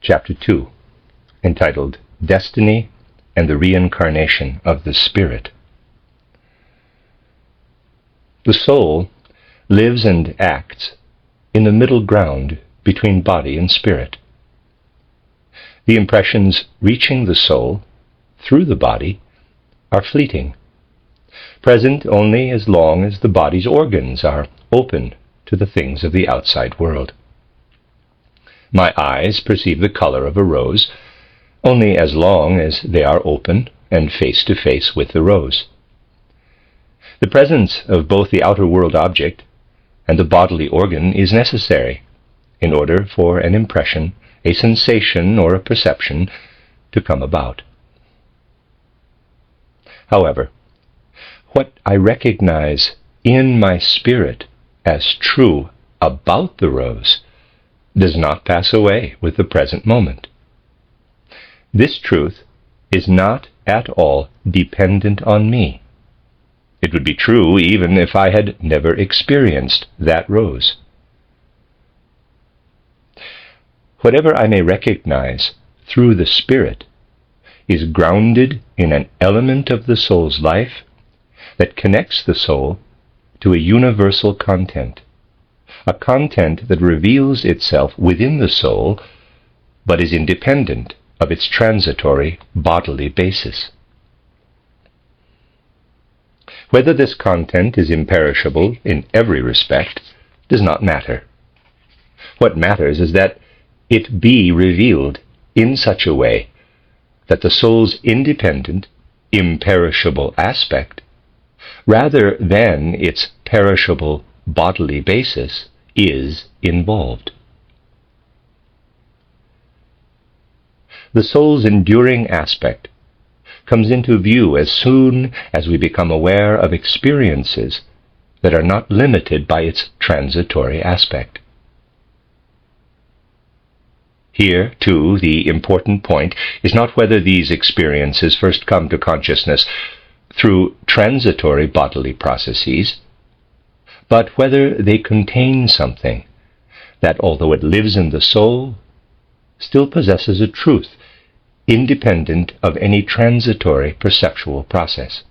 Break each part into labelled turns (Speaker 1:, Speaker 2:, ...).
Speaker 1: Chapter 2, entitled Destiny and the Reincarnation of the Spirit. The soul lives and acts in the middle ground between body and spirit. The impressions reaching the soul through the body are fleeting, present only as long as the body's organs are open to the things of the outside world. My eyes perceive the color of a rose only as long as they are open and face to face with the rose. The presence of both the outer world object and the bodily organ is necessary in order for an impression, a sensation, or a perception to come about. However, what I recognize in my spirit as true about the rose does not pass away with the present moment. This truth is not at all dependent on me. It would be true even if I had never experienced that rose. Whatever I may recognize through the spirit is grounded in an element of the soul's life that connects the soul to a universal content, a content that reveals itself within the soul but is independent of its transitory bodily basis. Whether this content is imperishable in every respect does not matter. What matters is that it be revealed in such a way that the soul's independent, imperishable aspect, rather than its perishable bodily basis, is involved. The soul's enduring aspect comes into view as soon as we become aware of experiences that are not limited by its transitory aspect. Here, too, the important point is not whether these experiences first come to consciousness through transitory bodily processes, but whether they contain something that, although it lives in the soul, still possesses a truth independent of any transitory perceptual process.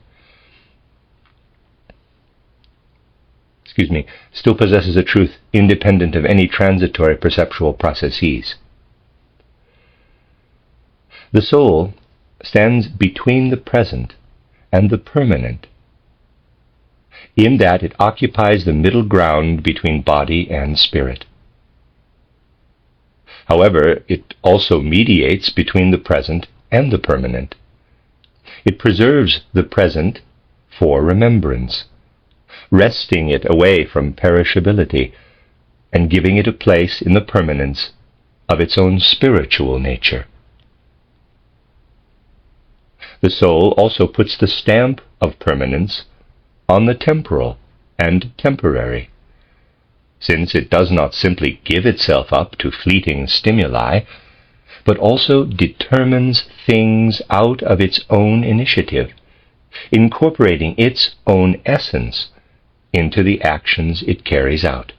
Speaker 1: Still possesses a truth independent of any transitory perceptual processes. The soul stands between the present and the permanent, in that it occupies the middle ground between body and spirit. However, it also mediates between the present and the permanent. It preserves the present for remembrance, wresting it away from perishability and giving it a place in the permanence of its own spiritual nature. The soul also puts the stamp of permanence on the temporal and temporary, since it does not simply give itself up to fleeting stimuli, but also determines things out of its own initiative, incorporating its own essence into the actions it carries out.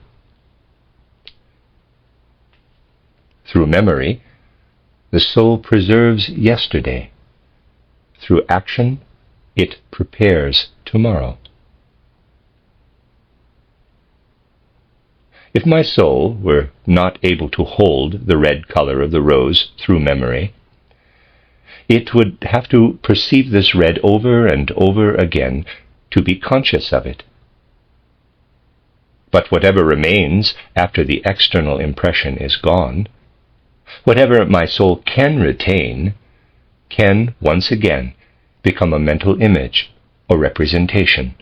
Speaker 1: Through memory, the soul preserves yesterday. Through action, it prepares tomorrow. If my soul were not able to hold the red color of the rose through memory, it would have to perceive this red over and over again to be conscious of it. But whatever remains after the external impression is gone, whatever my soul can retain, can once again become a mental image or representation,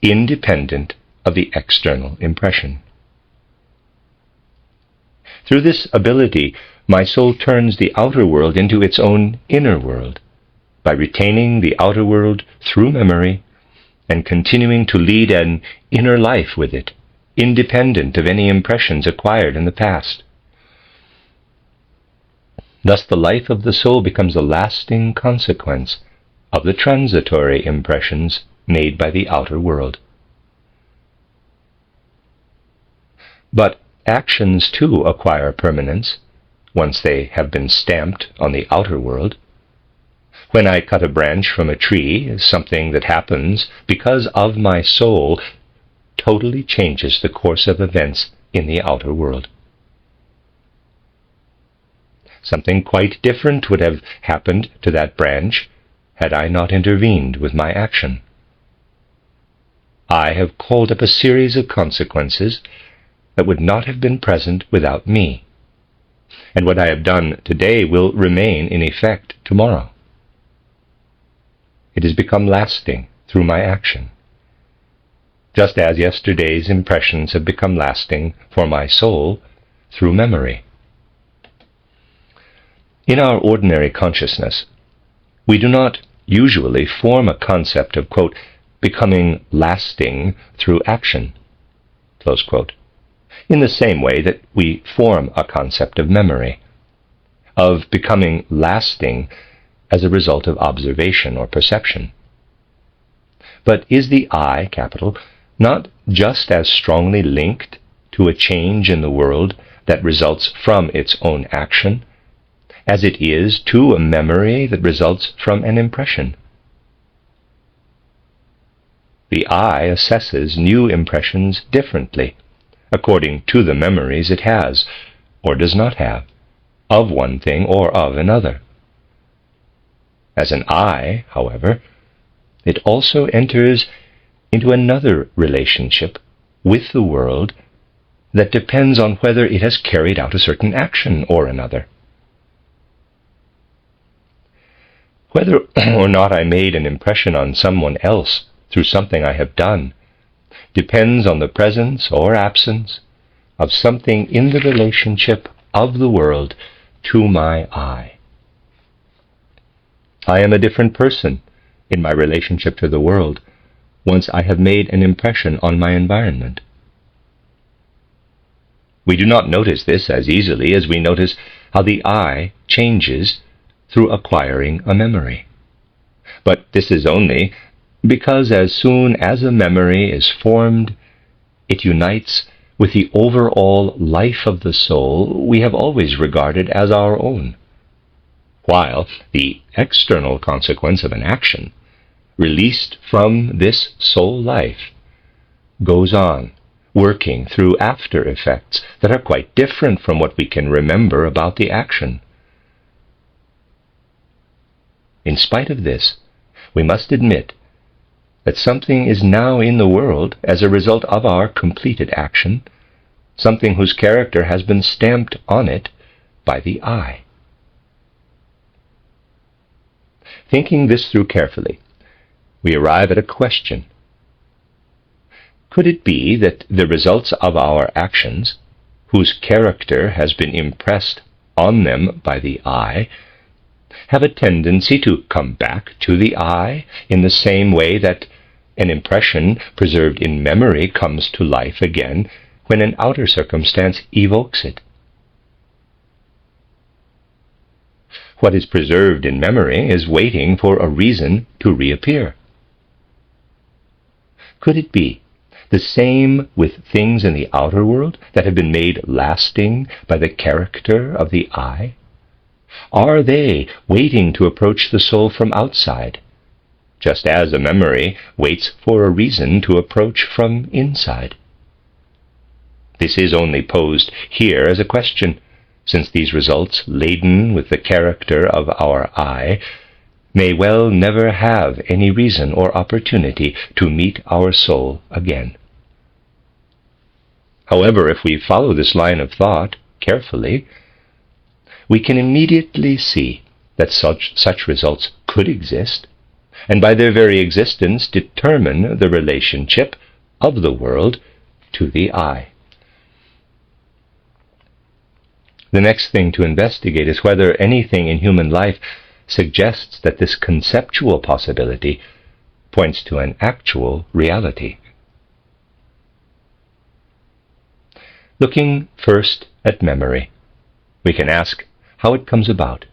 Speaker 1: independent of the external impression. Through this ability, my soul turns the outer world into its own inner world, by retaining the outer world through memory and continuing to lead an inner life with it, independent of any impressions acquired in the past. Thus the life of the soul becomes a lasting consequence of the transitory impressions made by the outer world. But actions too acquire permanence once they have been stamped on the outer world. When I cut a branch from a tree, something that happens because of my soul totally changes the course of events in the outer world. Something quite different would have happened to that branch had I not intervened with my action. I have called up a series of consequences that would not have been present without me, and what I have done today will remain in effect tomorrow. It has become lasting through my action, just as yesterday's impressions have become lasting for my soul through memory. In our ordinary consciousness, we do not usually form a concept of, quote, becoming lasting through action, close quote, in the same way that we form a concept of memory, of becoming lasting as a result of observation or perception. But is the I, capital, not just as strongly linked to a change in the world that results from its own action as it is to a memory that results from an impression? The I assesses new impressions differently, according to the memories it has, or does not have, of one thing or of another. As an I, however, it also enters into another relationship with the world that depends on whether it has carried out a certain action or another. Whether or not I made an impression on someone else through something I have done depends on the presence or absence of something in the relationship of the world to my I. I am a different person in my relationship to the world once I have made an impression on my environment. We do not notice this as easily as we notice how the I changes through acquiring a memory. But this is only because as soon as a memory is formed, it unites with the overall life of the soul we have always regarded as our own, while the external consequence of an action, released from this soul life, goes on, working through after effects that are quite different from what we can remember about the action. In spite of this, we must admit that something is now in the world as a result of our completed action, something whose character has been stamped on it by the I. Thinking this through carefully, we arrive at a question. Could it be that the results of our actions, whose character has been impressed on them by the I, have a tendency to come back to the I in the same way that an impression preserved in memory comes to life again when an outer circumstance evokes it? What is preserved in memory is waiting for a reason to reappear. Could it be the same with things in the outer world that have been made lasting by the character of the I? Are they waiting to approach the soul from outside, just as a memory waits for a reason to approach from inside? This is only posed here as a question, since these results, laden with the character of our I, may well never have any reason or opportunity to meet our soul again. However, if we follow this line of thought carefully, we can immediately see that such results could exist, and by their very existence determine the relationship of the world to the I. The next thing to investigate is whether anything in human life suggests that this conceptual possibility points to an actual reality. Looking first at memory, we can ask how it comes about.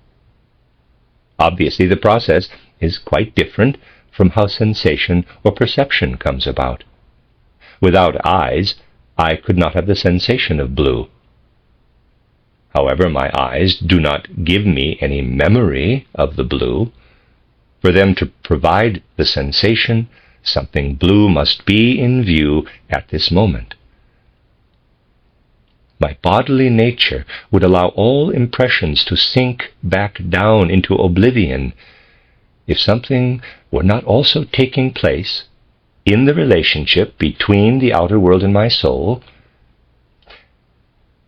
Speaker 1: Obviously, the process is quite different from how sensation or perception comes about. Without eyes, I could not have the sensation of blue. However, my eyes do not give me any memory of the blue. For them to provide the sensation, something blue must be in view at this moment. My bodily nature would allow all impressions to sink back down into oblivion if something were not also taking place in the relationship between the outer world and my soul,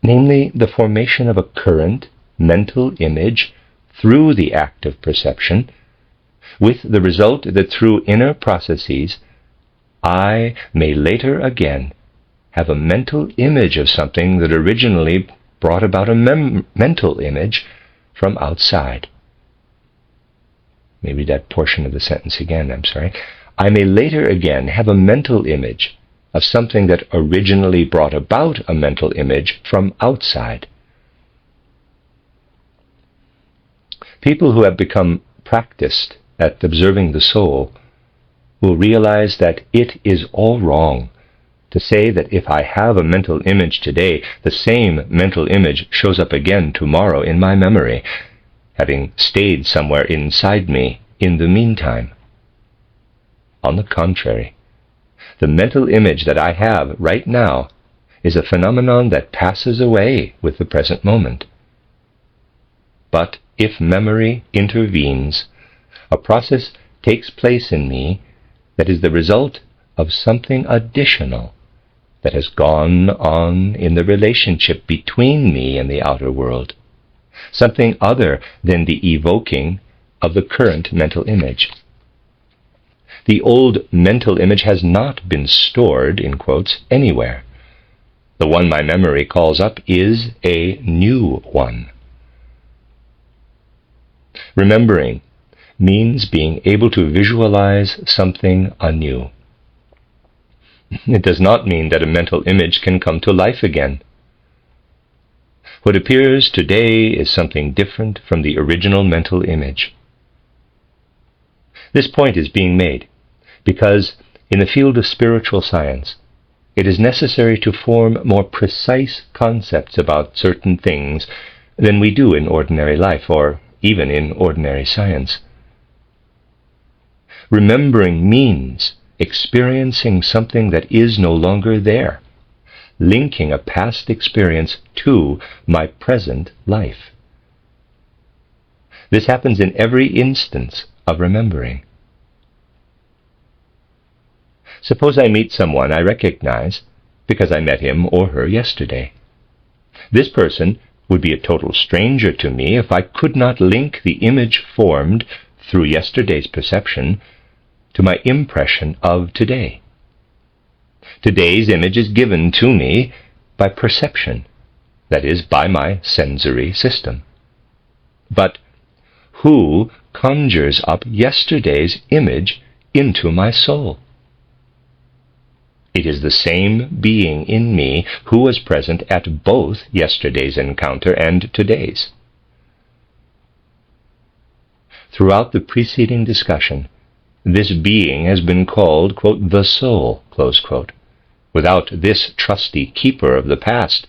Speaker 1: namely the formation of a current mental image through the act of perception, with the result that through inner processes I may later again have a mental image of something that originally brought about a mental image from outside. Maybe that portion of the sentence again, I'm sorry. I may later again have a mental image of something that originally brought about a mental image from outside. People who have become practiced at observing the soul will realize that it is all wrong to say that if I have a mental image today, the same mental image shows up again tomorrow in my memory, having stayed somewhere inside me in the meantime. On the contrary, the mental image that I have right now is a phenomenon that passes away with the present moment. But if memory intervenes, a process takes place in me that is the result of something additional that has gone on in the relationship between me and the outer world, something other than the evoking of the current mental image. The old mental image has not been stored, in quotes, anywhere. The one my memory calls up is a new one. Remembering means being able to visualize something anew. It does not mean that a mental image can come to life again. What appears today is something different from the original mental image. This point is being made because in the field of spiritual science, it is necessary to form more precise concepts about certain things than we do in ordinary life or even in ordinary science. Remembering means experiencing something that is no longer there, linking a past experience to my present life. This happens in every instance of remembering. Suppose I meet someone I recognize because I met him or her yesterday. This person would be a total stranger to me if I could not link the image formed through yesterday's perception to my impression of today. Today's image is given to me by perception, that is, by my sensory system. But who conjures up yesterday's image into my soul? It is the same being in me who was present at both yesterday's encounter and today's. Throughout the preceding discussion, this being has been called, quote, the soul, close quote. Without this trusty keeper of the past,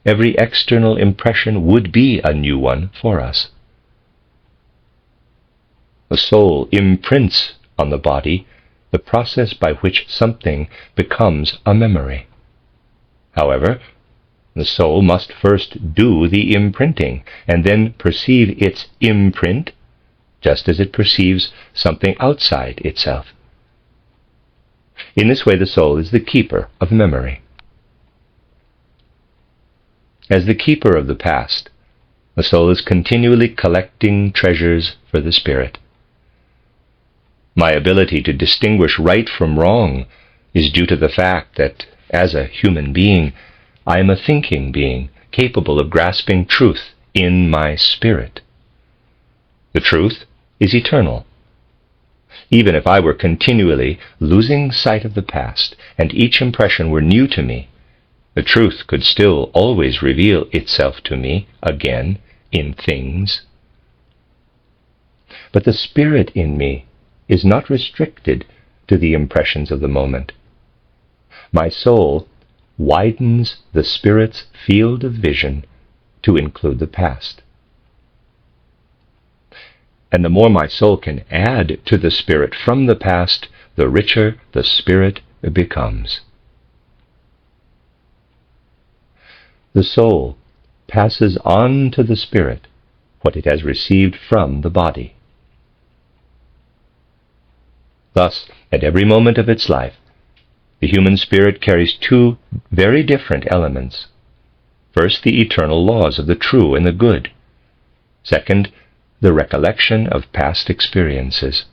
Speaker 1: every external impression would be a new one for us. The soul imprints on the body the process by which something becomes a memory. However, the soul must first do the imprinting and then perceive its imprint just as it perceives something outside itself. In this way, the soul is the keeper of memory. As the keeper of the past, the soul is continually collecting treasures for the spirit. My ability to distinguish right from wrong is due to the fact that, as a human being, I am a thinking being capable of grasping truth in my spirit. The truth is eternal. Even if I were continually losing sight of the past and each impression were new to me, the truth could still always reveal itself to me again in things. But the spirit in me is not restricted to the impressions of the moment. My soul widens the spirit's field of vision to include the past. And the more my soul can add to the spirit from the past, the richer the spirit becomes. The soul passes on to the spirit what it has received from the body. Thus, at every moment of its life, the human spirit carries two very different elements. First, the eternal laws of the true and the good. Second, the recollection of past experiences.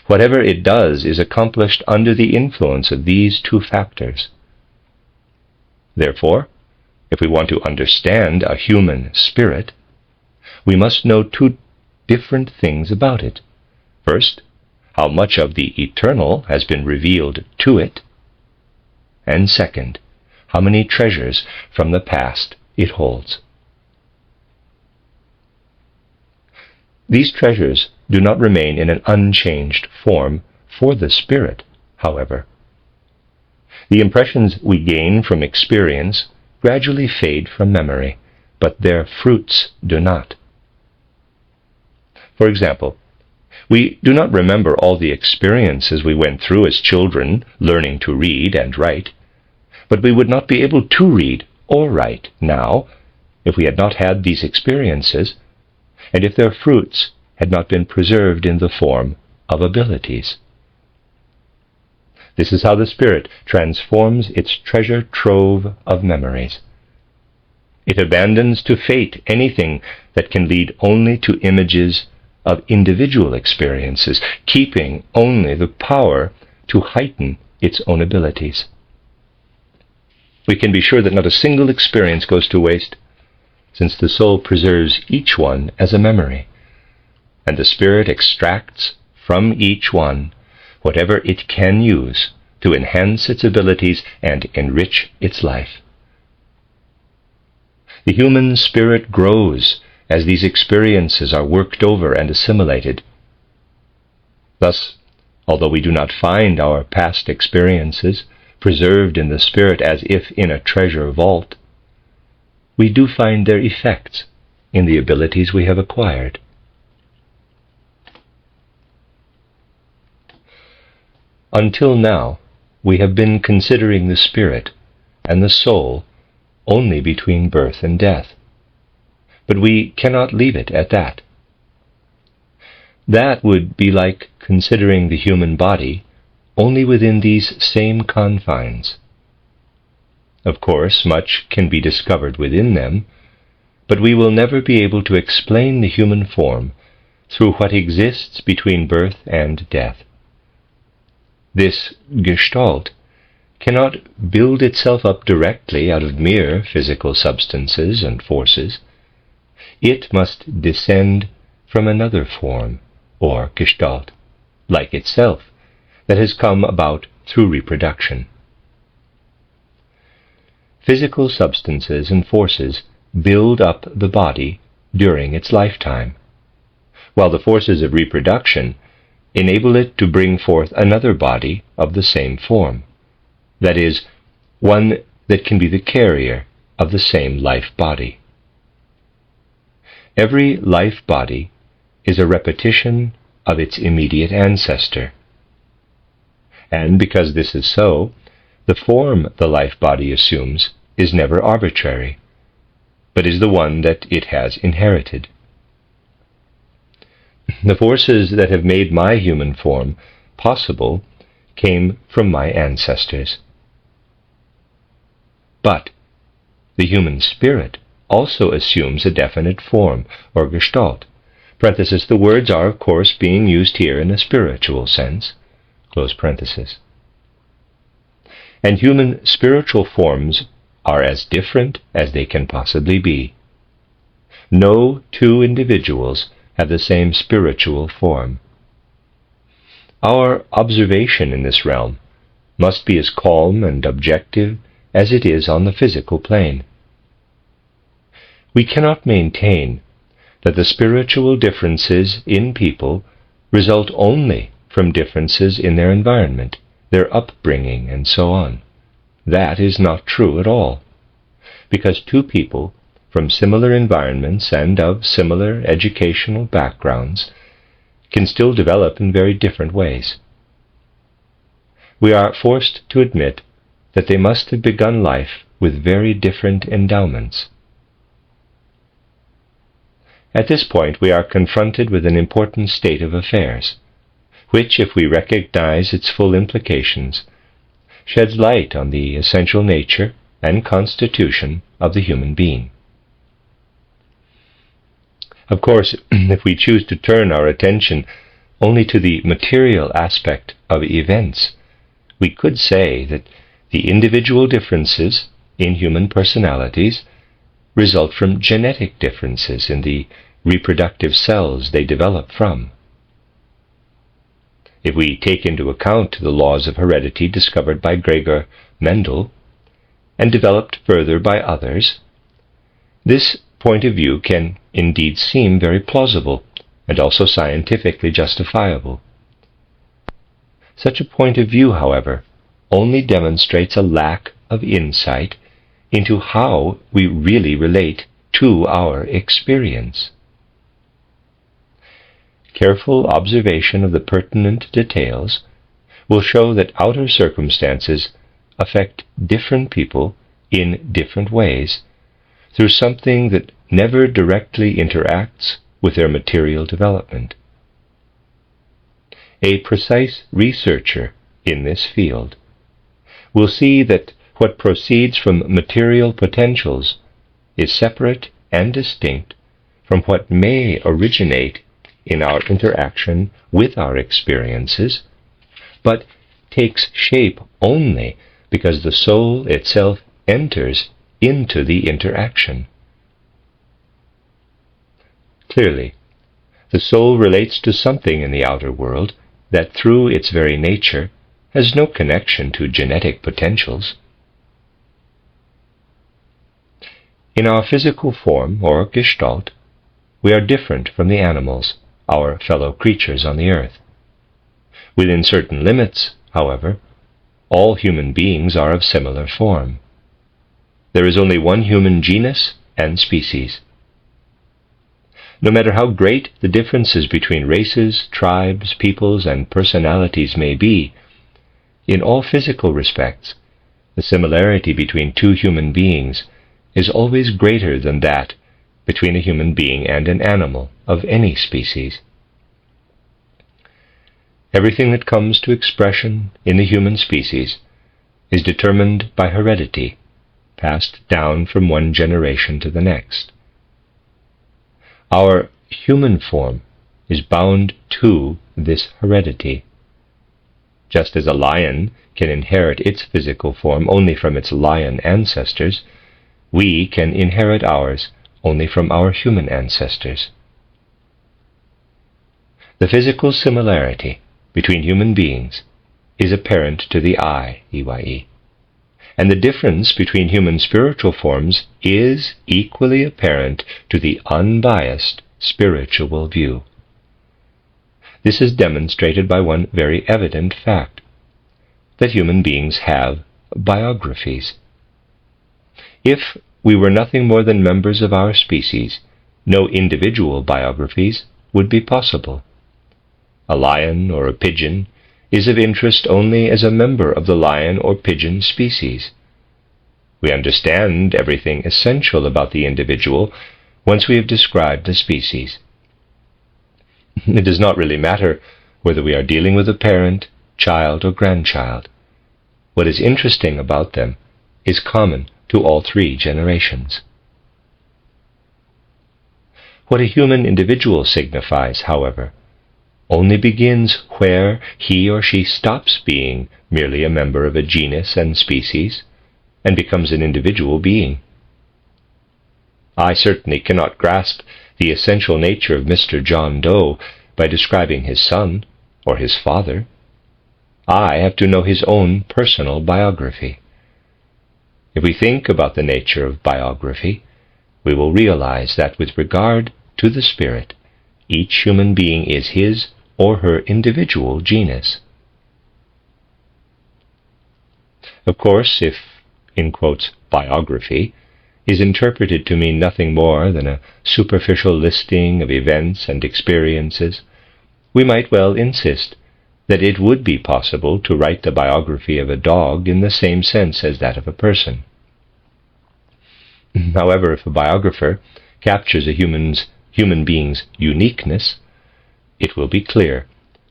Speaker 1: Whatever it does is accomplished under the influence of these two factors. Therefore, if we want to understand a human spirit, we must know two different things about it. First, how much of the eternal has been revealed to it, and second, how many treasures from the past it holds. These treasures do not remain in an unchanged form for the spirit, however. The impressions we gain from experience gradually fade from memory, but their fruits do not. For example, we do not remember all the experiences we went through as children learning to read and write, but we would not be able to read or write now if we had not had these experiences, and if their fruits had not been preserved in the form of abilities. This is how the spirit transforms its treasure trove of memories. It abandons to fate anything that can lead only to images of individual experiences, keeping only the power to heighten its own abilities. We can be sure that not a single experience goes to waste, since the soul preserves each one as a memory, and the spirit extracts from each one whatever it can use to enhance its abilities and enrich its life. The human spirit grows as these experiences are worked over and assimilated. Thus, although we do not find our past experiences preserved in the spirit as if in a treasure vault, we do find their effects in the abilities we have acquired. Until now, we have been considering the spirit and the soul only between birth and death. But we cannot leave it at that. That would be like considering the human body only within these same confines. Of course, much can be discovered within them, but we will never be able to explain the human form through what exists between birth and death. This gestalt cannot build itself up directly out of mere physical substances and forces. It must descend from another form, or gestalt, like itself, that has come about through reproduction. Physical substances and forces build up the body during its lifetime, while the forces of reproduction enable it to bring forth another body of the same form, that is, one that can be the carrier of the same life body. Every life body is a repetition of its immediate ancestor. And because this is so, the form the life body assumes is never arbitrary, but is the one that it has inherited. The forces that have made my human form possible came from my ancestors. But the human spirit also assumes a definite form, or gestalt. Parenthesis, the words are, of course, being used here in a spiritual sense. Close parenthesis. And human spiritual forms are as different as they can possibly be. No two individuals have the same spiritual form. Our observation in this realm must be as calm and objective as it is on the physical plane. We cannot maintain that the spiritual differences in people result only from differences in their environment, their upbringing, and so on. That is not true at all. because two people from similar environments and of similar educational backgrounds can still develop in very different ways. We are forced to admit that they must have begun life with very different endowments. At this point, we are confronted with an important state of affairs, which, if we recognize its full implications, sheds light on the essential nature and constitution of the human being. Of course, if we choose to turn our attention only to the material aspect of events, we could say that the individual differences in human personalities result from genetic differences in the reproductive cells they develop from. If we take into account the laws of heredity discovered by Gregor Mendel and developed further by others, this point of view can indeed seem very plausible and also scientifically justifiable. Such a point of view, however, only demonstrates a lack of insight into how we really relate to our experience. Careful observation of the pertinent details will show that outer circumstances affect different people in different ways through something that never directly interacts with their material development. A precise researcher in this field will see that what proceeds from material potentials is separate and distinct from what may originate in our interaction with our experiences, but takes shape only because the soul itself enters into the interaction. Clearly, the soul relates to something in the outer world that through its very nature has no connection to genetic potentials. In our physical form, or gestalt, we are different from the animals, our fellow creatures on the earth. Within certain limits, however, all human beings are of similar form. There is only one human genus and species. No matter how great the differences between races, tribes, peoples, and personalities may be, in all physical respects, the similarity between two human beings is always greater than that between a human being and an animal of any species. Everything that comes to expression in the human species is determined by heredity, passed down from one generation to the next. Our human form is bound to this heredity. Just as a lion can inherit its physical form only from its lion ancestors, we can inherit ours only from our human ancestors. The physical similarity between human beings is apparent to the eye, and the difference between human spiritual forms is equally apparent to the unbiased spiritual view. This is demonstrated by one very evident fact, that human beings have biographies. If we were nothing more than members of our species, no individual biographies would be possible. A lion or a pigeon is of interest only as a member of the lion or pigeon species. We understand everything essential about the individual once we have described the species. It does not really matter whether we are dealing with a parent, child, or grandchild. What is interesting about them is common to all three generations. What a human individual signifies, however, only begins where he or she stops being merely a member of a genus and species and becomes an individual being. I certainly cannot grasp the essential nature of Mr. John Doe by describing his son or his father. I have to know his own personal biography. If we think about the nature of biography, we will realize that with regard to the spirit, each human being is his or her individual genus. Of course, if, in quotes, biography is interpreted to mean nothing more than a superficial listing of events and experiences, we might well insist that it would be possible to write the biography of a dog in the same sense as that of a person. However, if a biographer captures a human being's uniqueness, it will be clear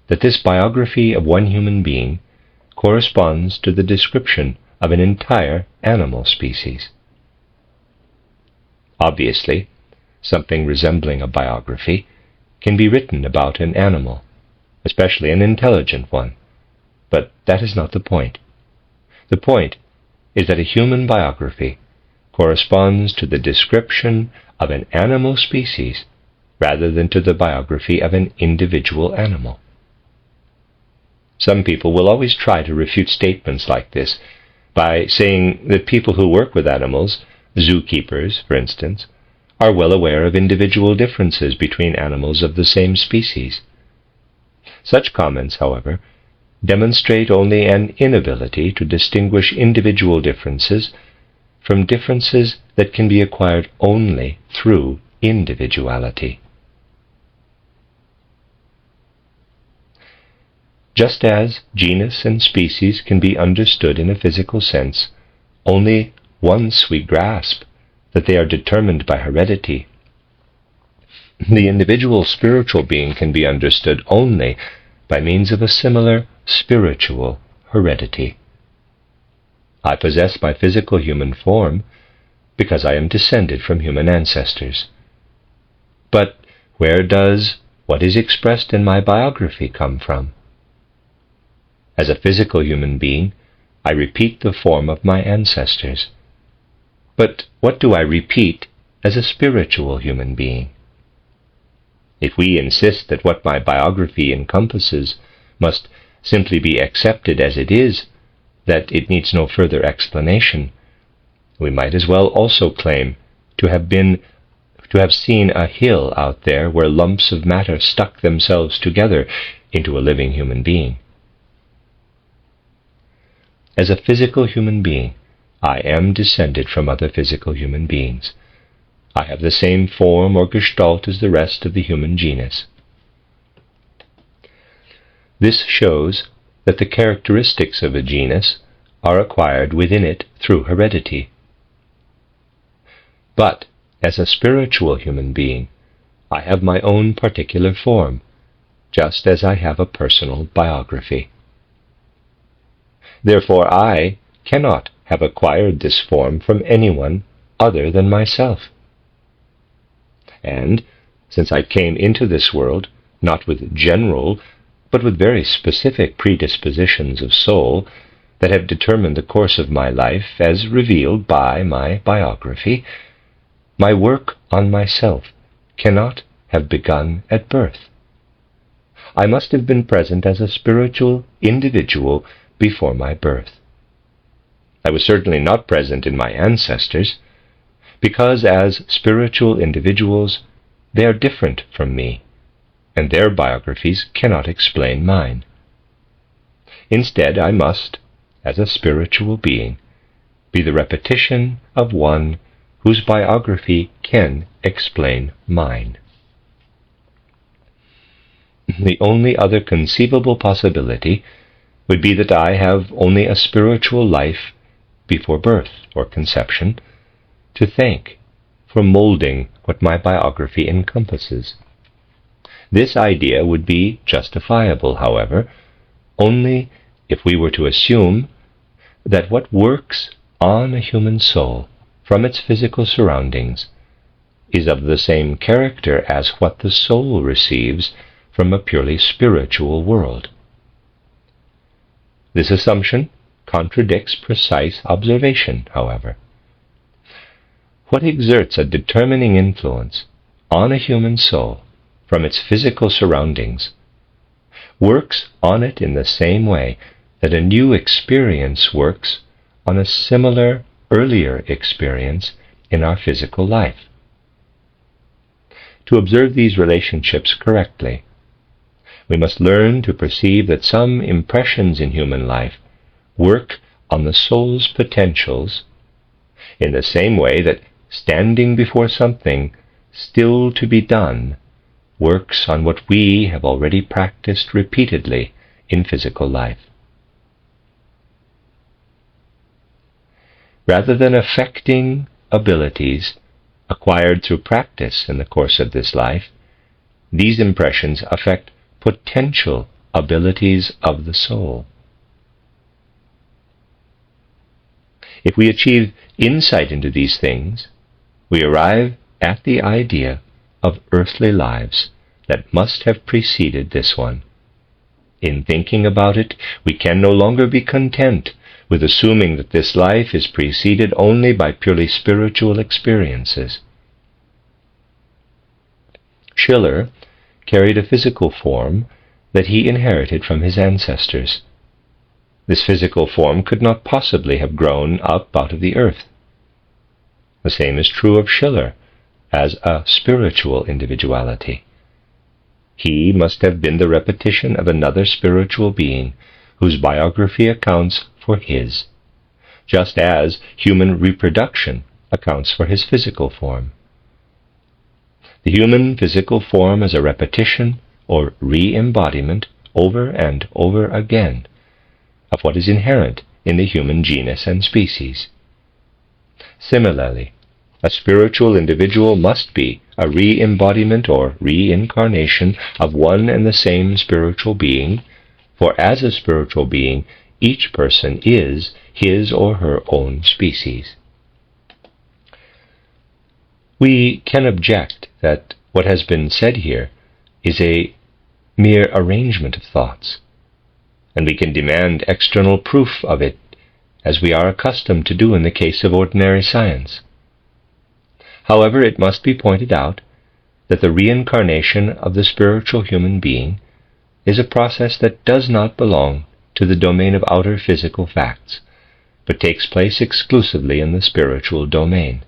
Speaker 1: that this biography of one human being corresponds to the description of an entire animal species. Obviously, something resembling a biography can be written about an animal, especially an intelligent one, but that is not the point. The point is that a human biography corresponds to the description of an animal species rather than to the biography of an individual animal. Some people will always try to refute statements like this by saying that people who work with animals, zookeepers, for instance, are well aware of individual differences between animals of the same species. Such comments, however, demonstrate only an inability to distinguish individual differences from differences that can be acquired only through individuality. Just as genus and species can be understood in a physical sense only once we grasp that they are determined by heredity, the individual spiritual being can be understood only by means of a similar spiritual heredity. I possess my physical human form because I am descended from human ancestors. But where does what is expressed in my biography come from? As a physical human being, I repeat the form of my ancestors. But what do I repeat as a spiritual human being? If we insist that what my biography encompasses must simply be accepted as it is, that it needs no further explanation, we might as well also claim to have seen a hill out there where lumps of matter stuck themselves together into a living human being. As a physical human being, I am descended from other physical human beings. I have the same form or gestalt as the rest of the human genus. This shows that the characteristics of a genus are acquired within it through heredity. But as a spiritual human being, I have my own particular form, just as I have a personal biography. Therefore, I cannot have acquired this form from anyone other than myself. And since I came into this world not with general, but with very specific predispositions of soul that have determined the course of my life as revealed by my biography, my work on myself cannot have begun at birth. I must have been present as a spiritual individual before my birth. I was certainly not present in my ancestors, because as spiritual individuals they are different from me, and their biographies cannot explain mine. Instead, I must, as a spiritual being, be the repetition of one whose biography can explain mine. The only other conceivable possibility would be that I have only a spiritual life before birth or conception to thank for molding what my biography encompasses. This idea would be justifiable, however, only if we were to assume that what works on a human soul from its physical surroundings is of the same character as what the soul receives from a purely spiritual world. This assumption contradicts precise observation, however. What exerts a determining influence on a human soul from its physical surroundings works on it in the same way that a new experience works on a similar earlier experience in our physical life. To observe these relationships correctly, we must learn to perceive that some impressions in human life work on the soul's potentials in the same way that standing before something still to be done, works on what we have already practiced repeatedly in physical life. Rather than affecting abilities acquired through practice in the course of this life, these impressions affect potential abilities of the soul. If we achieve insight into these things, we arrive at the idea of earthly lives that must have preceded this one. In thinking about it, we can no longer be content with assuming that this life is preceded only by purely spiritual experiences. Schiller carried a physical form that he inherited from his ancestors. This physical form could not possibly have grown up out of the earth. The same is true of Schiller as a spiritual individuality. He must have been the repetition of another spiritual being whose biography accounts for his, just as human reproduction accounts for his physical form. The human physical form is a repetition or re-embodiment over and over again of what is inherent in the human genus and species. Similarly, a spiritual individual must be a re-embodiment or reincarnation of one and the same spiritual being, for as a spiritual being, each person is his or her own species. We can object that what has been said here is a mere arrangement of thoughts, and we can demand external proof of it, as we are accustomed to do in the case of ordinary science. However, it must be pointed out that the reincarnation of the spiritual human being is a process that does not belong to the domain of outer physical facts, but takes place exclusively in the spiritual domain,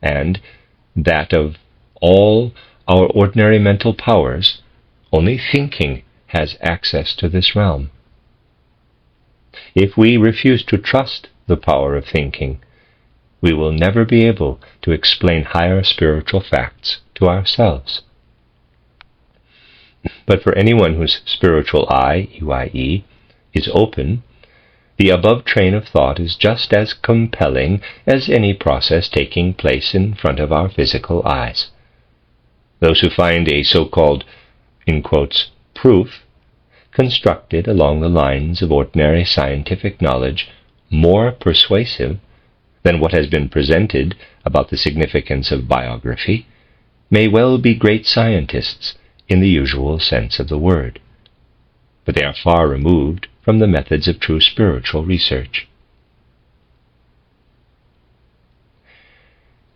Speaker 1: and that of all our ordinary mental powers, only thinking has access to this realm. If we refuse to trust the power of thinking, we will never be able to explain higher spiritual facts to ourselves. But for anyone whose spiritual eye, EYE, is open, the above train of thought is just as compelling as any process taking place in front of our physical eyes. Those who find a so-called, in quotes, proof constructed along the lines of ordinary scientific knowledge more persuasive than what has been presented about the significance of biography may well be great scientists in the usual sense of the word, but they are far removed from the methods of true spiritual research.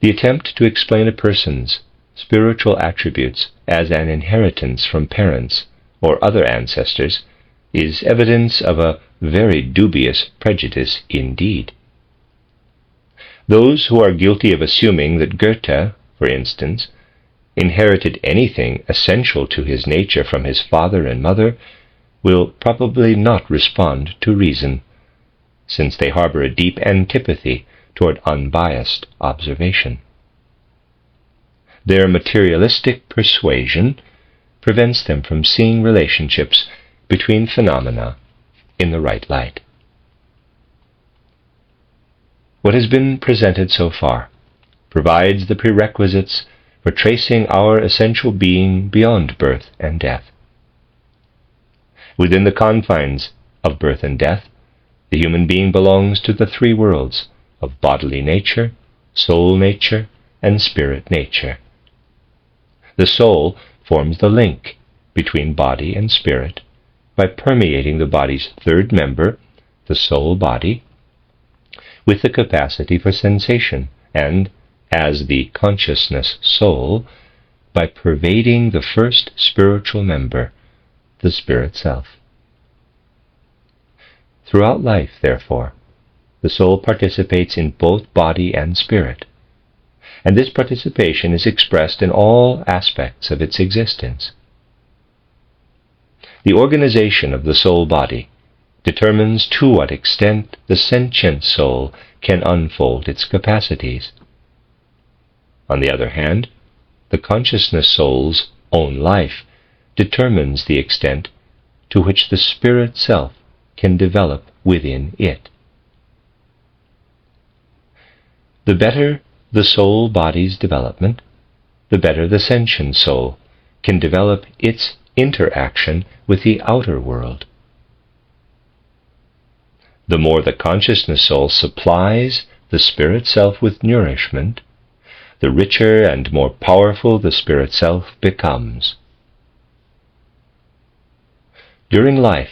Speaker 1: The attempt to explain a person's spiritual attributes as an inheritance from parents or other ancestors is evidence of a very dubious prejudice indeed. Those who are guilty of assuming that Goethe, for instance, inherited anything essential to his nature from his father and mother will probably not respond to reason, since they harbor a deep antipathy toward unbiased observation. Their materialistic persuasion prevents them from seeing relationships between phenomena in the right light. What has been presented so far provides the prerequisites for tracing our essential being beyond birth and death. Within the confines of birth and death, the human being belongs to the three worlds of bodily nature, soul nature, and spirit nature. The soul forms the link between body and spirit by permeating the body's third member, the soul body, with the capacity for sensation, and, as the consciousness soul, by pervading the first spiritual member, the spirit self. Throughout life, therefore, the soul participates in both body and spirit, and this participation is expressed in all aspects of its existence. The organization of the soul body determines to what extent the sentient soul can unfold its capacities. On the other hand, the consciousness soul's own life determines the extent to which the spirit self can develop within it. The better the soul body's development, the better the sentient soul can develop its interaction with the outer world. The more the consciousness soul supplies the spirit self with nourishment, the richer and more powerful the spirit self becomes. During life,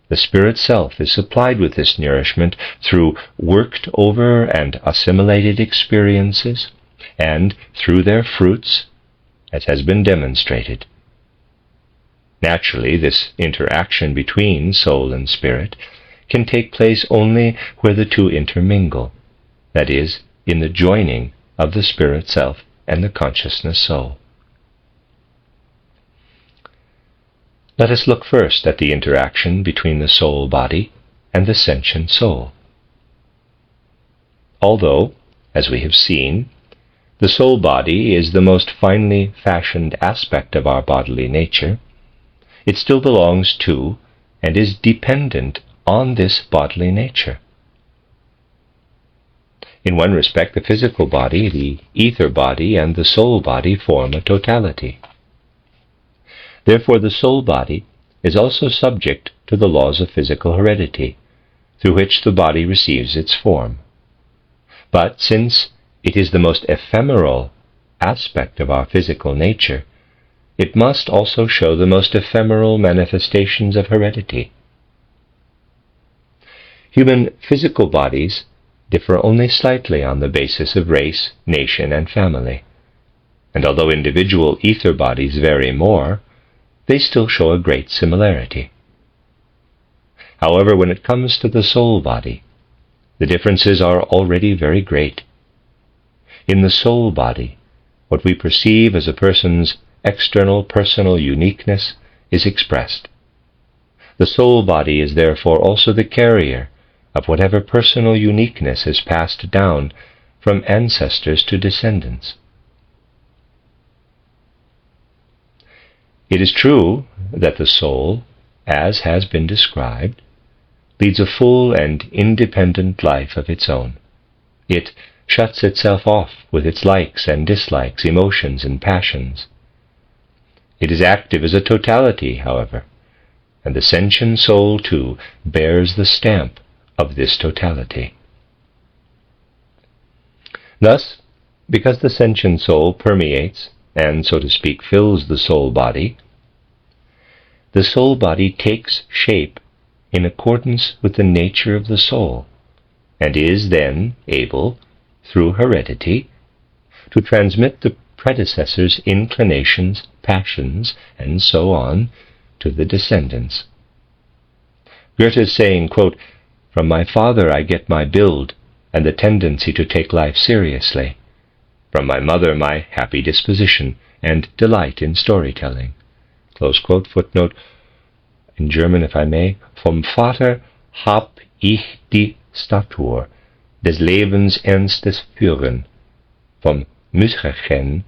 Speaker 1: the spirit self is supplied with this nourishment through worked over and assimilated experiences, and through their fruits, as has been demonstrated. Naturally, this interaction between soul and spirit can take place only where the two intermingle, that is, in the joining of the spirit self and the consciousness soul. Let us look first at the interaction between the soul body and the sentient soul. Although, as we have seen, the soul body is the most finely fashioned aspect of our bodily nature, it still belongs to and is dependent on this bodily nature. In one respect, the physical body, the ether body, and the soul body form a totality. Therefore, the soul body is also subject to the laws of physical heredity, through which the body receives its form. But since it is the most ephemeral aspect of our physical nature, it must also show the most ephemeral manifestations of heredity. Human physical bodies differ only slightly on the basis of race, nation, and family, and although individual ether bodies vary more, they still show a great similarity. However, when it comes to the soul body, the differences are already very great. In the soul body, what we perceive as a person's external personal uniqueness is expressed. The soul body is therefore also the carrier of whatever personal uniqueness is passed down from ancestors to descendants. It is true that the soul, as has been described, leads a full and independent life of its own. It shuts itself off with its likes and dislikes, emotions and passions. It is active as a totality, however, and the sentient soul, too, bears the stamp of this totality. Thus, because the sentient soul permeates and, so to speak, fills the soul body takes shape in accordance with the nature of the soul, and is then able, through heredity, to transmit the predecessor's inclinations, passions, and so on, to the descendants. Goethe's saying, quote, "From my father I get my build and the tendency to take life seriously. From my mother my happy disposition and delight in storytelling." Close quote, footnote, in German, if I may, "Vom Vater hab ich die Statur des Lebens ernstes Führen, vom Mütterchen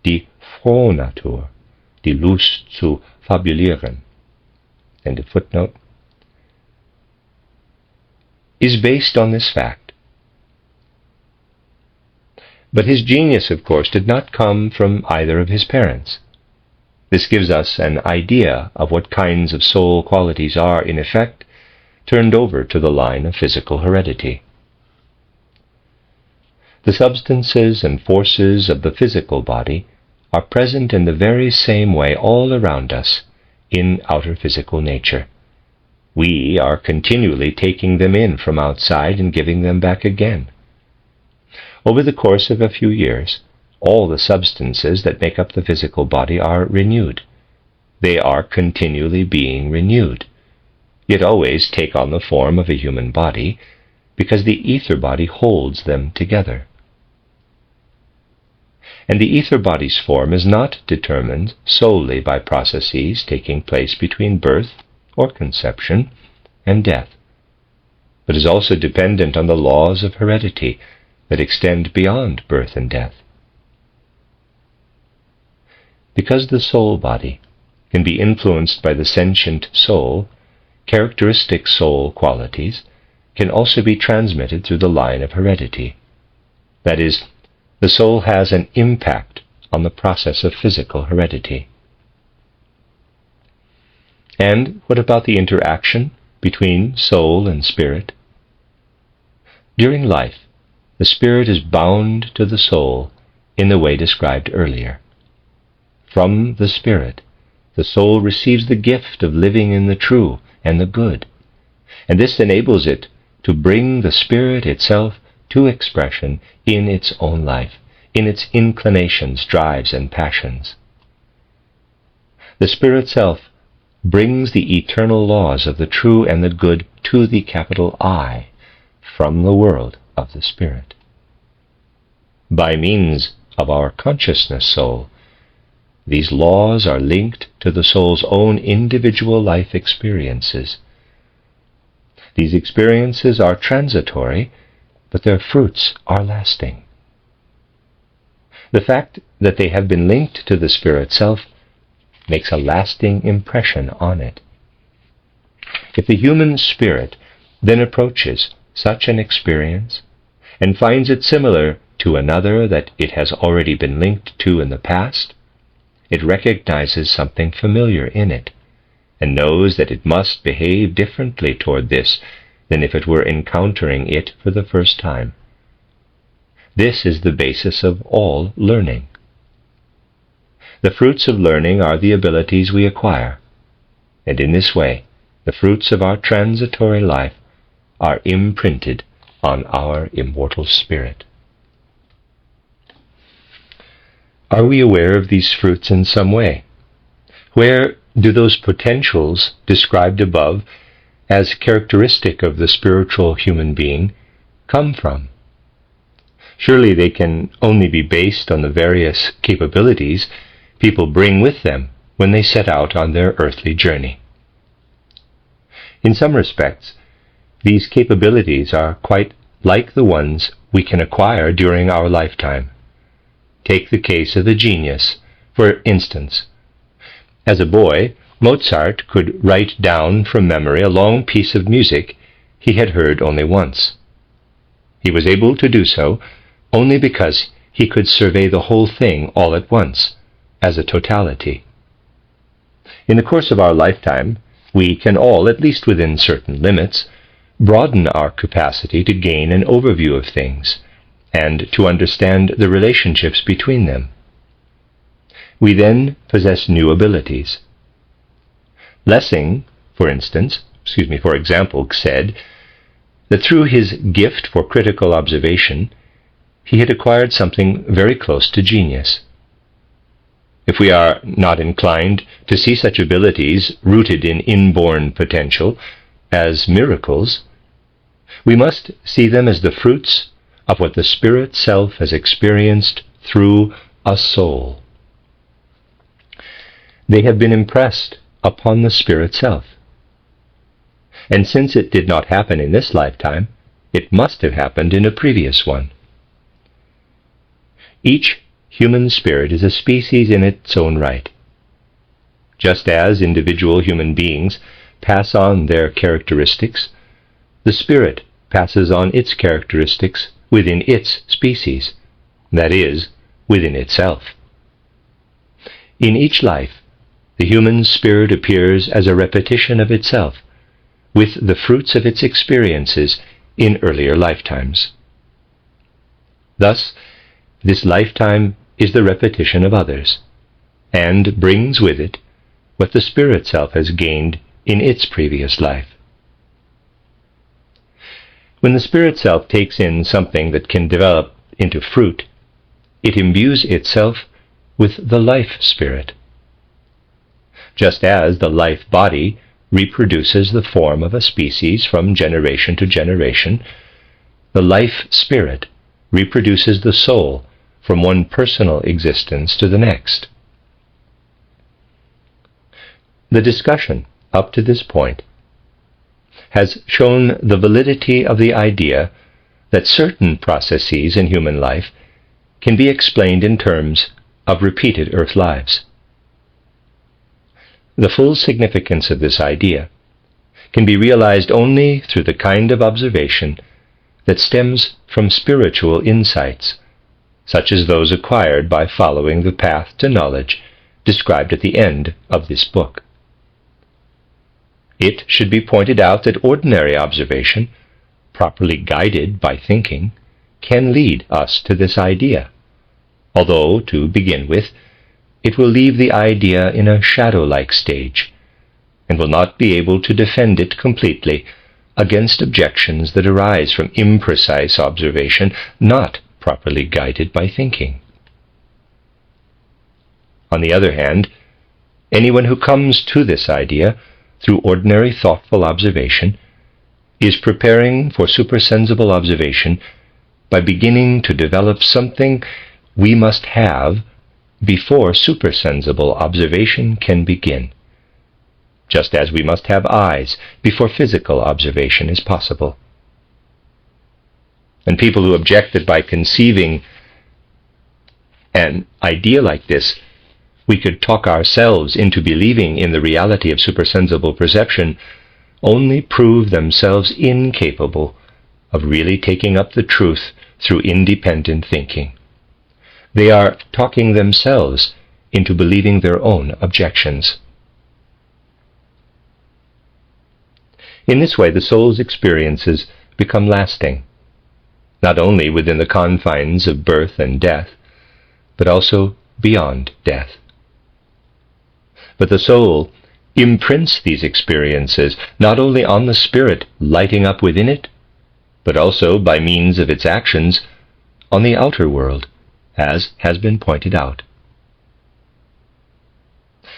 Speaker 1: die Frohnatur, die Lust zu fabulieren." End of footnote. Is based on this fact. But his genius, of course, did not come from either of his parents. This gives us an idea of what kinds of soul qualities are, in effect, turned over to the line of physical heredity. The substances and forces of the physical body are present in the very same way all around us in outer physical nature. We are continually taking them in from outside and giving them back again. Over the course of a few years, all the substances that make up the physical body are renewed. They are continually being renewed, yet always take on the form of a human body, because the ether body holds them together. And the ether body's form is not determined solely by processes taking place between birth or conception and death, but is also dependent on the laws of heredity that extend beyond birth and death. Because the soul body can be influenced by the sentient soul, characteristic soul qualities can also be transmitted through the line of heredity. That is, the soul has an impact on the process of physical heredity. And what about the interaction between soul and spirit? During life, the spirit is bound to the soul in the way described earlier. From the spirit, the soul receives the gift of living in the true and the good, and this enables it to bring the spirit itself to expression in its own life, in its inclinations, drives, and passions. The spirit self brings the eternal laws of the true and the good to the capital I from the world of the spirit. By means of our consciousness soul, these laws are linked to the soul's own individual life experiences. These experiences are transitory, but their fruits are lasting. The fact that they have been linked to the spirit self makes a lasting impression on it. If the human spirit then approaches such an experience and finds it similar to another that it has already been linked to in the past, it recognizes something familiar in it and knows that it must behave differently toward this than if it were encountering it for the first time. This is the basis of all learning. The fruits of learning are the abilities we acquire, and in this way, the fruits of our transitory life are imprinted on our immortal spirit. Are we aware of these fruits in some way? Where do those potentials described above as characteristic of the spiritual human being come from? Surely they can only be based on the various capabilities people bring with them when they set out on their earthly journey. In some respects, these capabilities are quite like the ones we can acquire during our lifetime. Take the case of a genius, for instance. As a boy, Mozart could write down from memory a long piece of music he had heard only once. He was able to do so only because he could survey the whole thing all at once, as a totality. In the course of our lifetime, we can all, at least within certain limits, broaden our capacity to gain an overview of things and to understand the relationships between them. We then possess new abilities. Lessing, for example, said that through his gift for critical observation, he had acquired something very close to genius. If we are not inclined to see such abilities rooted in inborn potential as miracles, we must see them as the fruits of what the spirit self has experienced through a soul. They have been impressed upon the spirit self. And since it did not happen in this lifetime, it must have happened in a previous one. Each human spirit is a species in its own right. Just as individual human beings pass on their characteristics, the spirit passes on its characteristics within its species, that is, within itself. In each life, the human spirit appears as a repetition of itself, with the fruits of its experiences in earlier lifetimes. Thus, this lifetime is the repetition of others, and brings with it what the spirit self has gained in its previous life. When the spirit self takes in something that can develop into fruit, it imbues itself with the life spirit. Just as the life body reproduces the form of a species from generation to generation, the life spirit reproduces the soul from one personal existence to the next. The discussion up to this point has shown the validity of the idea that certain processes in human life can be explained in terms of repeated earth lives, The full significance of this idea can be realized only through the kind of observation that stems from spiritual insights, such as those acquired by following the path to knowledge described at the end of this book. It should be pointed out that ordinary observation, properly guided by thinking, can lead us to this idea, although, to begin with, it will leave the idea in a shadow-like stage, and will not be able to defend it completely against objections that arise from imprecise observation not properly guided by thinking. On the other hand, anyone who comes to this idea through ordinary thoughtful observation is preparing for supersensible observation by beginning to develop something we must have before supersensible observation can begin, just as we must have eyes before physical observation is possible. And people who object that by conceiving an idea like this, we could talk ourselves into believing in the reality of supersensible perception, only prove themselves incapable of really taking up the truth through independent thinking. They are talking themselves into believing their own objections. In this way, the soul's experiences become lasting, not only within the confines of birth and death, but also beyond death. But the soul imprints these experiences not only on the spirit lighting up within it, but also by means of its actions on the outer world, as has been pointed out.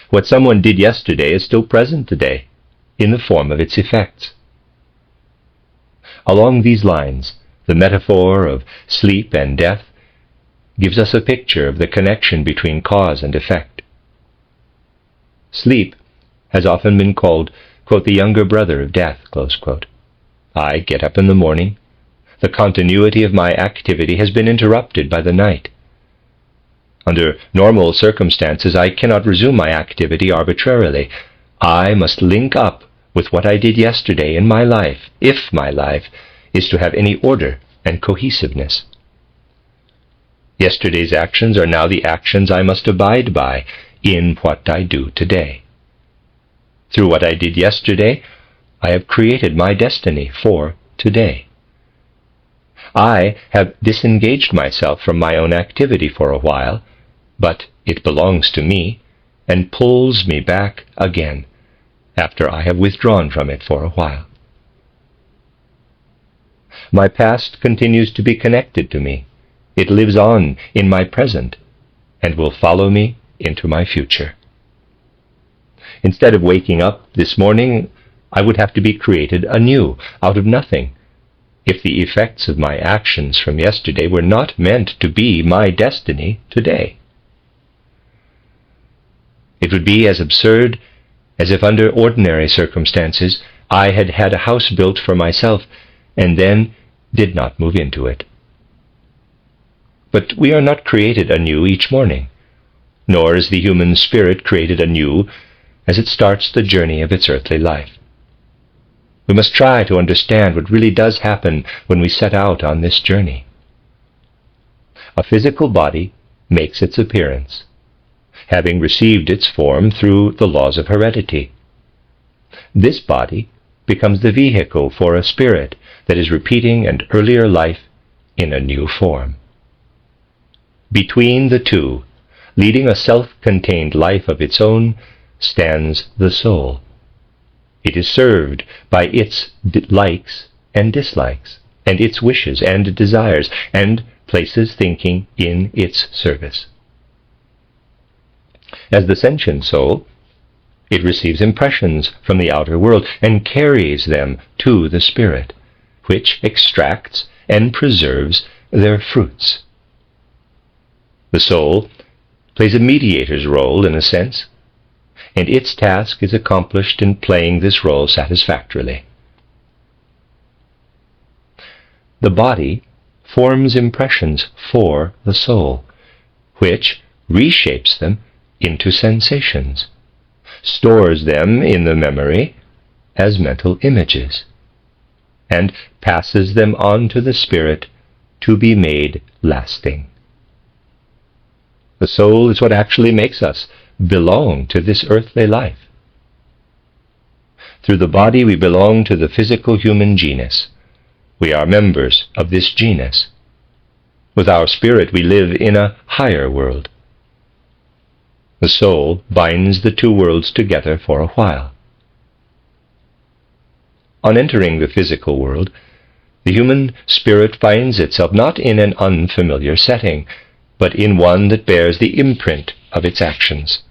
Speaker 1: What someone did yesterday is still present today, in the form of its effects. Along these lines, the metaphor of sleep and death gives us a picture of the connection between cause and effect. Sleep has often been called, quote, the younger brother of death, close quote. I get up in the morning. The continuity of my activity has been interrupted by the night. Under normal circumstances, I cannot resume my activity arbitrarily. I must link up with what I did yesterday in my life, if my life is to have any order and cohesiveness. Yesterday's actions are now the actions I must abide by in what I do today. Through what I did yesterday, I have created my destiny for today. I have disengaged myself from my own activity for a while, but it belongs to me and pulls me back again after I have withdrawn from it for a while. My past continues to be connected to me. It lives on in my present and will follow me into my future. Instead of waking up this morning, I would have to be created anew, out of nothing, if the effects of my actions from yesterday were not meant to be my destiny today. It would be as absurd as if under ordinary circumstances I had had a house built for myself and then did not move into it. But we are not created anew each morning, nor is the human spirit created anew as it starts the journey of its earthly life. We must try to understand what really does happen when we set out on this journey. A physical body makes its appearance, having received its form through the laws of heredity. This body becomes the vehicle for a spirit that is repeating an earlier life in a new form. Between the two, leading a self-contained life of its own, stands the soul. It is served by its likes and dislikes, and its wishes and desires, and places thinking in its service. As the sentient soul, it receives impressions from the outer world and carries them to the spirit, which extracts and preserves their fruits. The soul plays a mediator's role in a sense, and its task is accomplished in playing this role satisfactorily. The body forms impressions for the soul, which reshapes them into sensations. stores them in the memory as mental images, and passes them on to the spirit to be made lasting. The soul is what actually makes us belong to this earthly life. Through the body we belong to the physical human genus. We are members of this genus. With our spirit we live in a higher world. The soul binds the two worlds together for a while. On entering the physical world, the human spirit finds itself not in an unfamiliar setting, but in one that bears the imprint of its actions.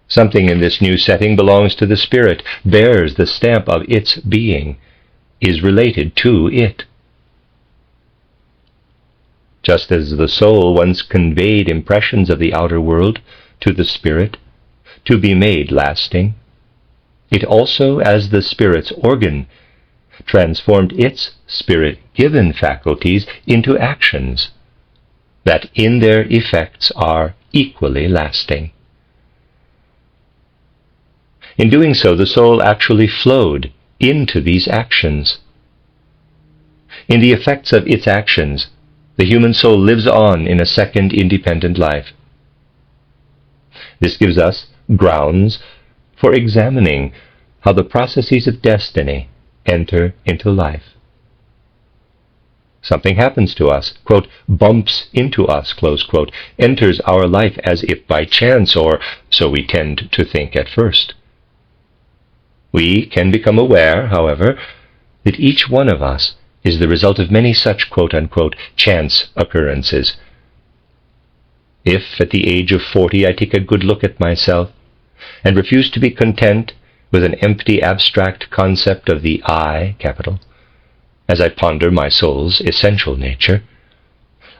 Speaker 1: Something in this new setting belongs to the spirit, bears the stamp of its being, is related to it. Just as the soul once conveyed impressions of the outer world to the spirit to be made lasting, it also, as the spirit's organ, transformed its spirit-given faculties into actions that in their effects are equally lasting. In doing so, the soul actually flowed into these actions. In the effects of its actions, the human soul lives on in a second independent life. This gives us grounds for examining how the processes of destiny enter into life. Something happens to us, quote, bumps into us, close quote, enters our life as if by chance, or so we tend to think at first. We can become aware, however, that each one of us is the result of many such quote-unquote chance occurrences. If at the age of 40 I take a good look at myself and refuse to be content with an empty abstract concept of the I, capital, as I ponder my soul's essential nature,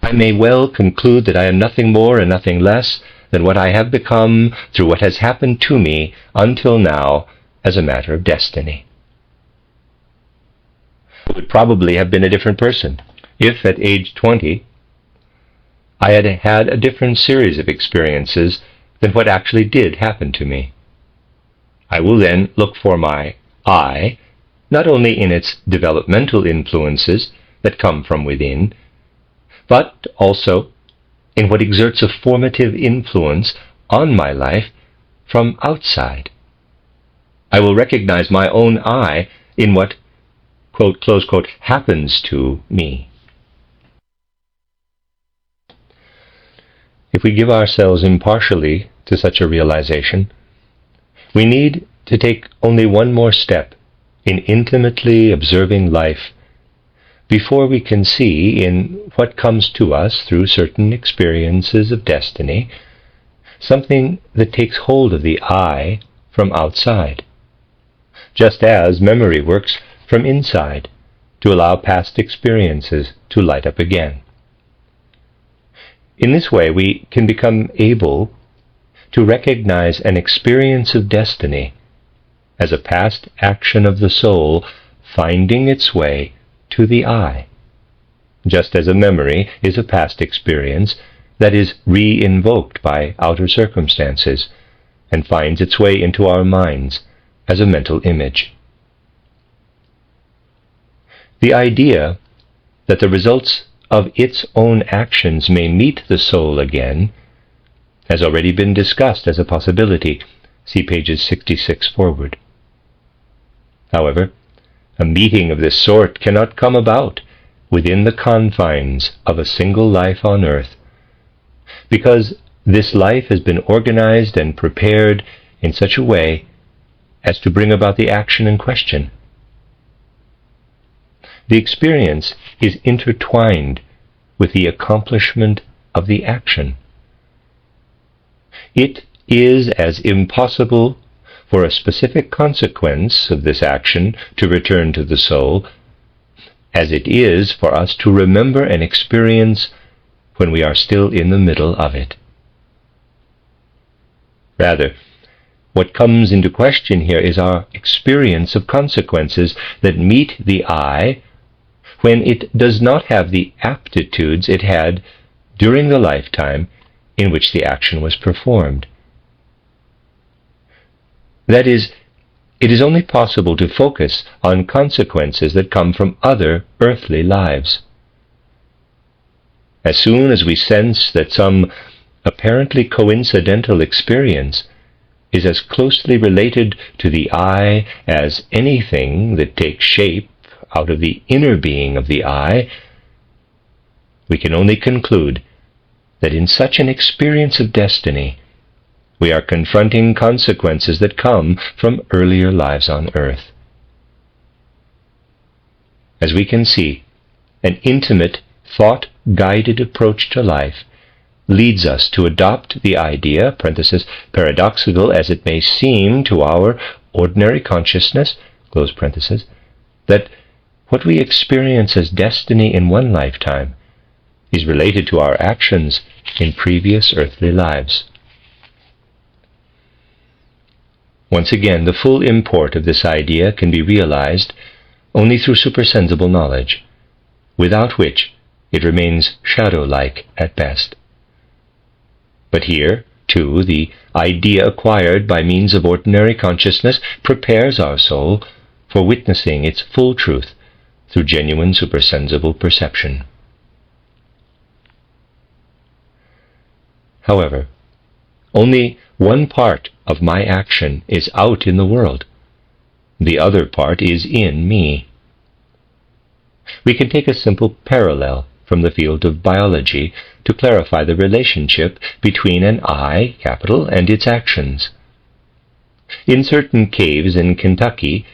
Speaker 1: I may well conclude that I am nothing more and nothing less than what I have become through what has happened to me until now as a matter of destiny. I would probably have been a different person if at age 20 I had had a different series of experiences than what actually did happen to me. I will then look for my I, not only in its developmental influences that come from within, but also in what exerts a formative influence on my life from outside. I will recognize my own I in what, quote, close quote, happens to me. If we give ourselves impartially to such a realization, we need to take only one more step in intimately observing life before we can see in what comes to us through certain experiences of destiny something that takes hold of the I from outside, just as memory works from inside to allow past experiences to light up again. In this way, we can become able to recognize an experience of destiny as a past action of the soul finding its way to the I, just as a memory is a past experience that is re-invoked by outer circumstances and finds its way into our minds as a mental image. The idea that the results of its own actions may meet the soul again has already been discussed as a possibility. See pages 66 forward. However, a meeting of this sort cannot come about within the confines of a single life on earth, because this life has been organized and prepared in such a way as to bring about the action in question. The experience is intertwined with the accomplishment of the action. It is as impossible for a specific consequence of this action to return to the soul as it is for us to remember an experience when we are still in the middle of it. Rather, what comes into question here is our experience of consequences that meet the I when it does not have the aptitudes it had during the lifetime in which the action was performed. That is, it is only possible to focus on consequences that come from other earthly lives. As soon as we sense that some apparently coincidental experience is as closely related to the I as anything that takes shape out of the inner being of the I, we can only conclude that in such an experience of destiny, we are confronting consequences that come from earlier lives on earth. As we can see, an intimate, thought-guided approach to life leads us to adopt the idea, paradoxical as it may seem to our ordinary consciousness, that what we experience as destiny in one lifetime is related to our actions in previous earthly lives. Once again, the full import of this idea can be realized only through supersensible knowledge, without which it remains shadow-like at best. But here, too, the idea acquired by means of ordinary consciousness prepares our soul for witnessing its full truth through genuine supersensible perception. However, only one part of my action is out in the world. The other part is in me. We can take a simple parallel from the field of biology to clarify the relationship between an I, and its actions. In certain caves in Kentucky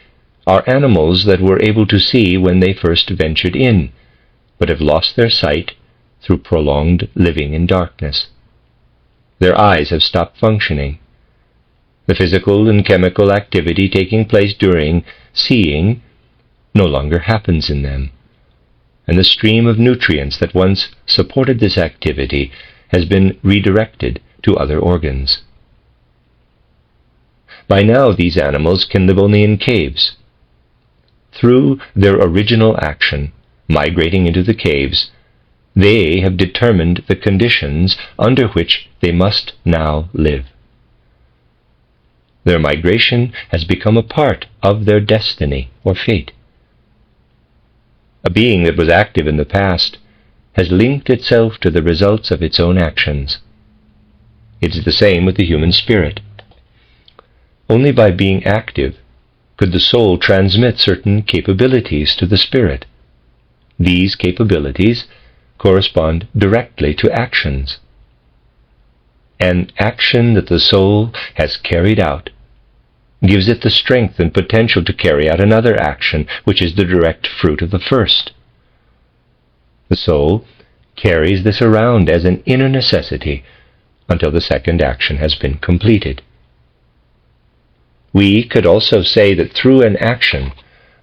Speaker 1: are animals that were able to see when they first ventured in, but have lost their sight through prolonged living in darkness. Their eyes have stopped functioning. The physical and chemical activity taking place during seeing no longer happens in them, and the stream of nutrients that once supported this activity has been redirected to other organs. By now these animals can live only in caves. Through their original action, migrating into the caves, they have determined the conditions under which they must now live. Their migration has become a part of their destiny or fate. A being that was active in the past has linked itself to the results of its own actions. It is the same with the human spirit. Only by being active could the soul transmit certain capabilities to the spirit. These capabilities correspond directly to actions. An action that the soul has carried out gives it the strength and potential to carry out another action, which is the direct fruit of the first. The soul carries this around as an inner necessity until the second action has been completed. We could also say that through an action,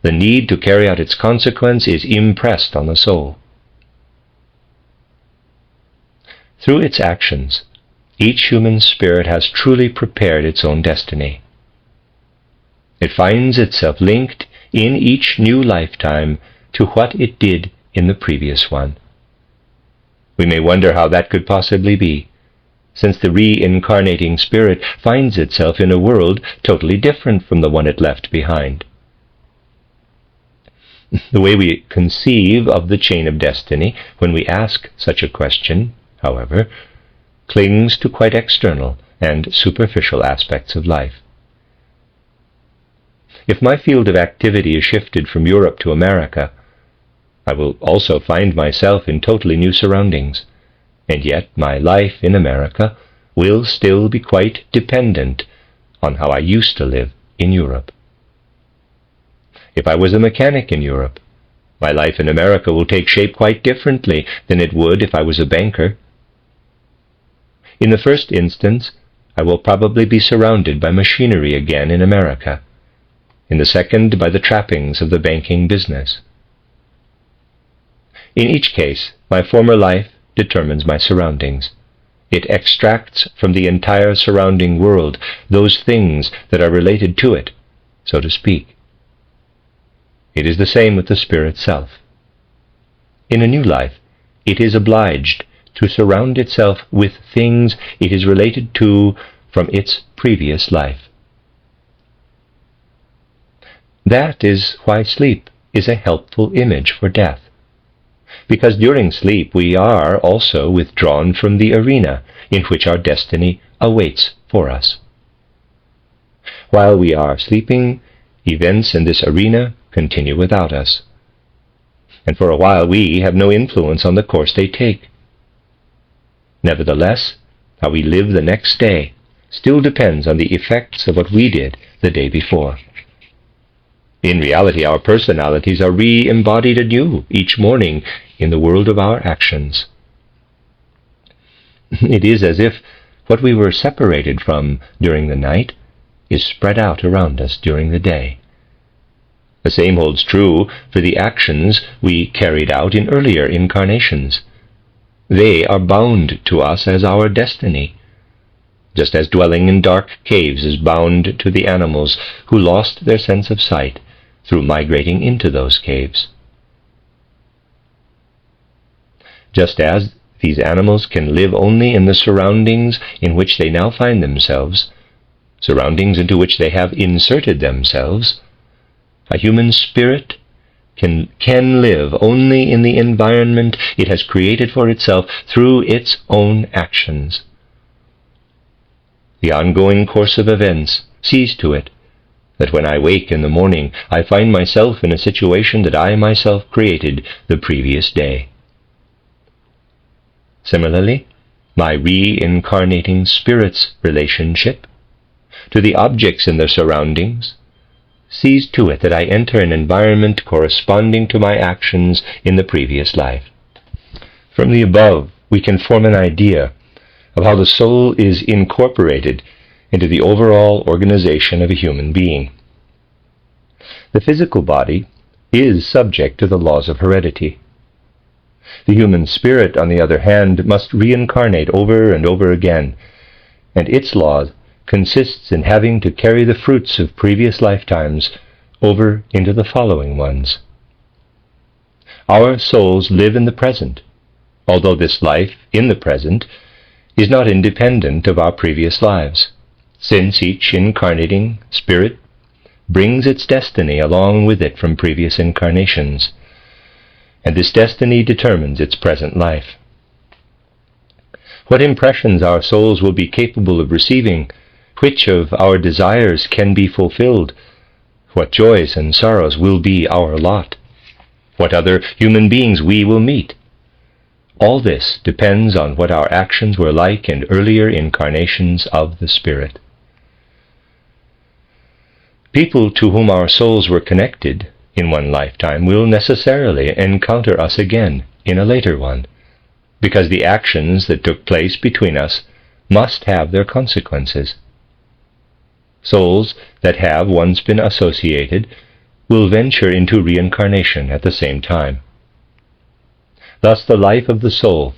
Speaker 1: the need to carry out its consequence is impressed on the soul. Through its actions, each human spirit has truly prepared its own destiny. It finds itself linked in each new lifetime to what it did in the previous one. We may wonder how that could possibly be, since the reincarnating spirit finds itself in a world totally different from the one it left behind. The way we conceive of the chain of destiny when we ask such a question, however, clings to quite external and superficial aspects of life. If my field of activity is shifted from Europe to America, I will also find myself in totally new surroundings, and yet my life in America will still be quite dependent on how I used to live in Europe. If I was a mechanic in Europe, my life in America will take shape quite differently than it would if I was a banker. In the first instance, I will probably be surrounded by machinery again in America. In the second, by the trappings of the banking business. In each case, my former life determines my surroundings. It extracts from the entire surrounding world those things that are related to it, so to speak. It is the same with the spirit self. In a new life, it is obliged to surround itself with things it is related to from its previous life. That is why sleep is a helpful image for death, because during sleep we are also withdrawn from the arena in which our destiny awaits for us. While we are sleeping, events in this arena continue without us, and for a while we have no influence on the course they take. Nevertheless, how we live the next day still depends on the effects of what we did the day before. In reality, our personalities are re-embodied anew each morning in the world of our actions. It is as if what we were separated from during the night is spread out around us during the day. The same holds true for the actions we carried out in earlier incarnations. They are bound to us as our destiny, just as dwelling in dark caves is bound to the animals who lost their sense of sight through migrating into those caves. Just as these animals can live only in the surroundings in which they now find themselves, surroundings into which they have inserted themselves, a human spirit can live only in the environment it has created for itself through its own actions. The ongoing course of events sees to it that when I wake in the morning, I find myself in a situation that I myself created the previous day. Similarly, my reincarnating spirit's relationship to the objects in their surroundings sees to it that I enter an environment corresponding to my actions in the previous life. From the above, we can form an idea of how the soul is incorporated into the overall organization of a human being. The physical body is subject to the laws of heredity. The human spirit, on the other hand, must reincarnate over and over again, and its law consists in having to carry the fruits of previous lifetimes over into the following ones. Our souls live in the present, although this life in the present is not independent of our previous lives, since each incarnating spirit brings its destiny along with it from previous incarnations, and this destiny determines its present life. What impressions our souls will be capable of receiving, which of our desires can be fulfilled, what joys and sorrows will be our lot, what other human beings we will meet, all this depends on what our actions were like in earlier incarnations of the Spirit. People to whom our souls were connected in one lifetime will necessarily encounter us again in a later one, because the actions that took place between us must have their consequences. Souls that have once been associated will venture into reincarnation at the same time. Thus the life of the soul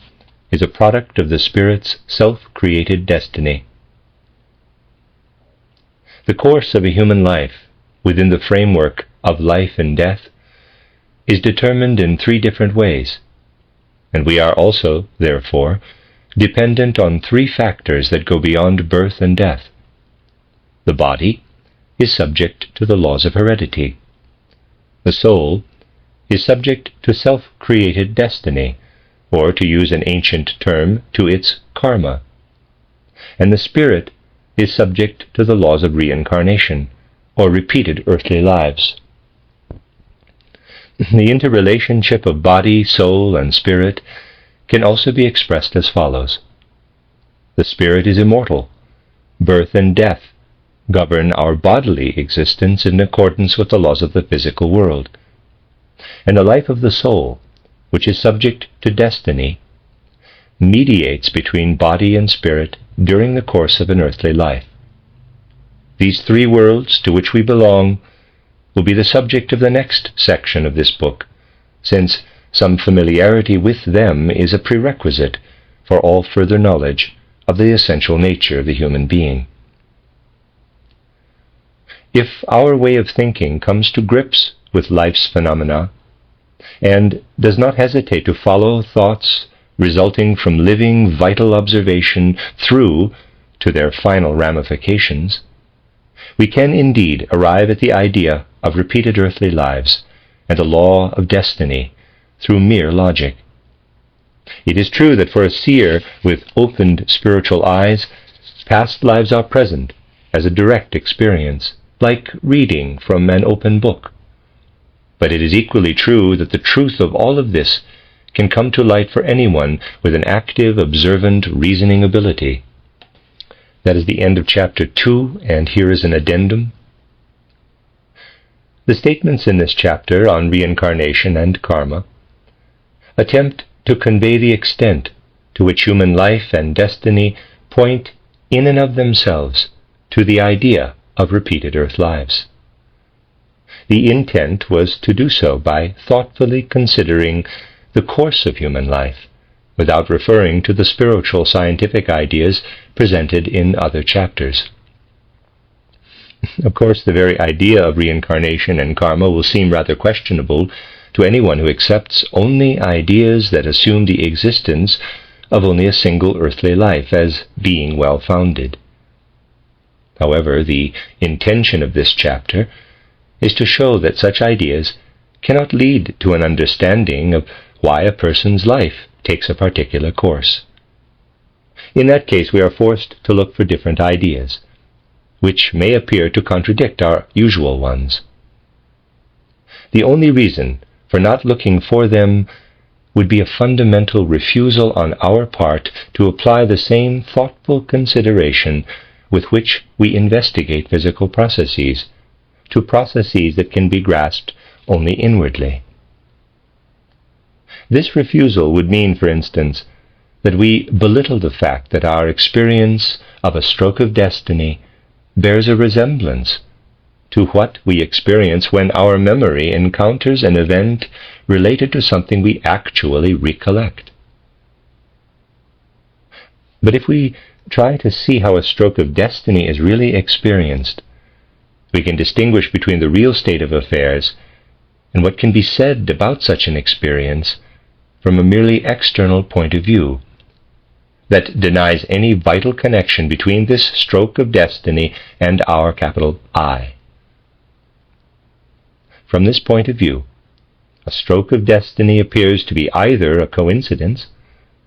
Speaker 1: is a product of the Spirit's self-created destiny. The course of a human life within the framework of life and death is determined in three different ways, and we are also, therefore, dependent on three factors that go beyond birth and death. The body is subject to the laws of heredity. The soul is subject to self-created destiny, or to use an ancient term, to its karma. And the spirit is subject to the laws of reincarnation, or repeated earthly lives. The interrelationship of body, soul, and spirit can also be expressed as follows. The spirit is immortal. Birth and death govern our bodily existence in accordance with the laws of the physical world. And the life of the soul, which is subject to destiny, mediates between body and spirit during the course of an earthly life. These three worlds to which we belong will be the subject of the next section of this book, since some familiarity with them is a prerequisite for all further knowledge of the essential nature of the human being. If our way of thinking comes to grips with life's phenomena, and does not hesitate to follow thoughts resulting from living vital observation through to their final ramifications, we can indeed arrive at the idea of repeated earthly lives and the law of destiny through mere logic. It is true that for a seer with opened spiritual eyes, past lives are present as a direct experience, like reading from an open book. But it is equally true that the truth of all of this can come to light for anyone with an active, observant, reasoning ability. That is the end of chapter 2, and here is an addendum. The statements in this chapter on reincarnation and karma attempt to convey the extent to which human life and destiny point in and of themselves to the idea of repeated earth lives. The intent was to do so by thoughtfully considering the course of human life, without referring to the spiritual scientific ideas presented in other chapters. Of course, the very idea of reincarnation and karma will seem rather questionable to anyone who accepts only ideas that assume the existence of only a single earthly life as being well-founded. However, the intention of this chapter is to show that such ideas cannot lead to an understanding of why a person's life takes a particular course. In that case, we are forced to look for different ideas, which may appear to contradict our usual ones. The only reason for not looking for them would be a fundamental refusal on our part to apply the same thoughtful consideration with which we investigate physical processes to processes that can be grasped only inwardly. This refusal would mean, for instance, that we belittle the fact that our experience of a stroke of destiny bears a resemblance to what we experience when our memory encounters an event related to something we actually recollect. But if we try to see how a stroke of destiny is really experienced, we can distinguish between the real state of affairs and what can be said about such an experience from a merely external point of view that denies any vital connection between this stroke of destiny and our capital I. From this point of view, a stroke of destiny appears to be either a coincidence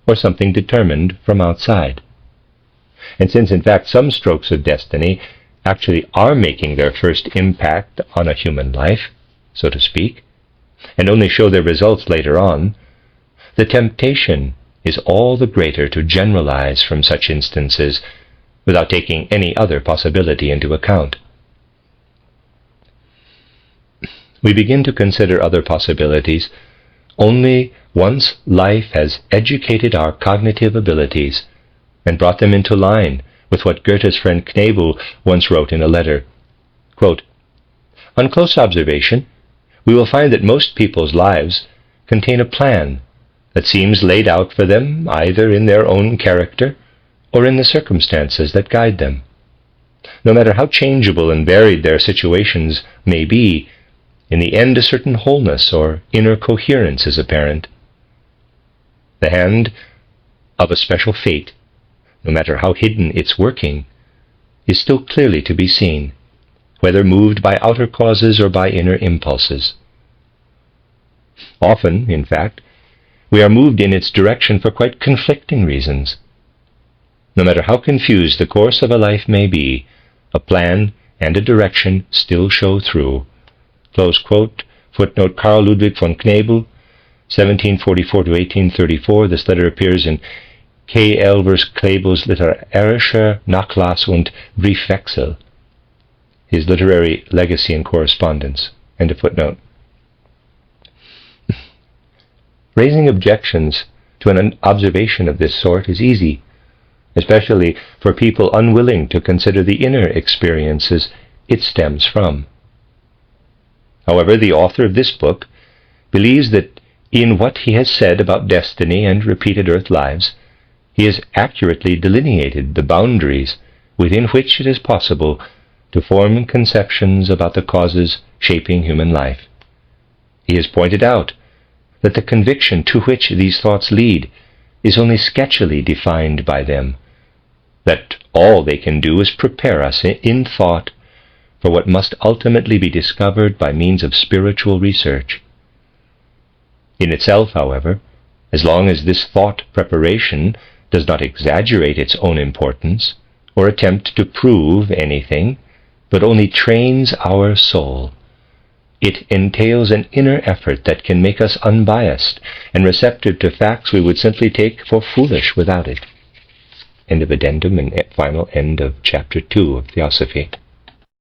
Speaker 1: or something determined from outside. And since, in fact, some strokes of destiny actually are making their first impact on a human life, so to speak, and only show their results later on, the temptation is all the greater to generalize from such instances without taking any other possibility into account. We begin to consider other possibilities only once life has educated our cognitive abilities and brought them into line with what Goethe's friend Knebel once wrote in a letter. Quote, "On close observation, we will find that most people's lives contain a plan that seems laid out for them either in their own character or in the circumstances that guide them. No matter how changeable and varied their situations may be, in the end a certain wholeness or inner coherence is apparent. The hand of a special fate, no matter how hidden its working, is still clearly to be seen, whether moved by outer causes or by inner impulses. Often, in fact, we are moved in its direction for quite conflicting reasons. No matter how confused the course of a life may be, a plan and a direction still show through." Close quote. Footnote, Carl Ludwig von Knebel, 1744 to 1834. This letter appears in K. Elvers Knebel's Literarischer Nachlass und Briefwechsel, his literary legacy and correspondence. End of footnote. Raising objections to an observation of this sort is easy, especially for people unwilling to consider the inner experiences it stems from. However, the author of this book believes that in what he has said about destiny and repeated earth lives, he has accurately delineated the boundaries within which it is possible to form conceptions about the causes shaping human life. He has pointed out that the conviction to which these thoughts lead is only sketchily defined by them, that all they can do is prepare us in thought for what must ultimately be discovered by means of spiritual research. In itself, however, as long as this thought preparation does not exaggerate its own importance or attempt to prove anything, but only trains our soul, it entails an inner effort that can make us unbiased and receptive to facts we would simply take for foolish without it. End of addendum and final end of Chapter 2 of Theosophy.